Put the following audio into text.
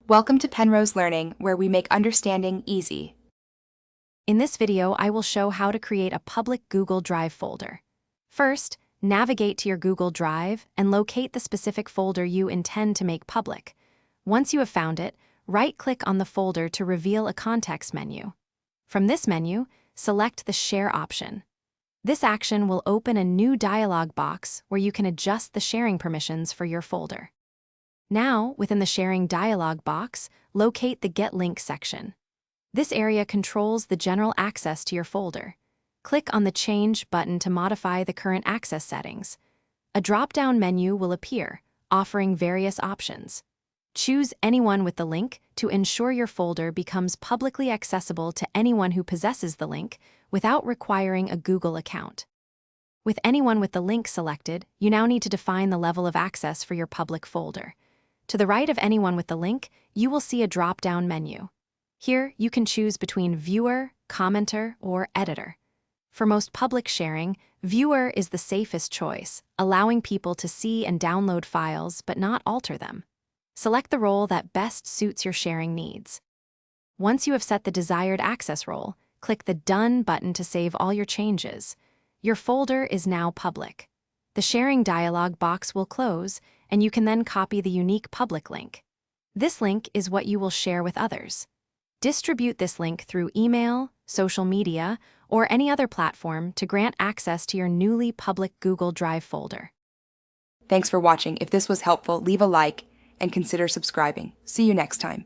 Welcome to Penrose Learning, where we make understanding easy. In this video, I will show how to create a public Google Drive folder. First, navigate to your Google Drive and locate the specific folder you intend to make public. Once you have found it, right-click on the folder to reveal a context menu. From this menu, select the Share option. This action will open a new dialog box where you can adjust the sharing permissions for your folder. Now, within the Sharing dialog box, locate the Get Link section. This area controls the general access to your folder. Click on the Change button to modify the current access settings. A drop-down menu will appear, offering various options. Choose Anyone with the link to ensure your folder becomes publicly accessible to anyone who possesses the link without requiring a Google account. With Anyone with the link selected, you now need to define the level of access for your public folder. To the right of Anyone with the link, you will see a drop-down menu. Here, you can choose between Viewer, Commenter, or Editor. For most public sharing, Viewer is the safest choice, allowing people to see and download files but not alter them. Select the role that best suits your sharing needs. Once you have set the desired access role, click the Done button to save all your changes. Your folder is now public. The Sharing dialog box will close, and you can then copy the unique public link. This link is what you will share with others. Distribute this link through email, social media, or any other platform to grant access to your newly public Google Drive folder. Thanks for watching. If this was helpful, leave a like and consider subscribing. See you next time.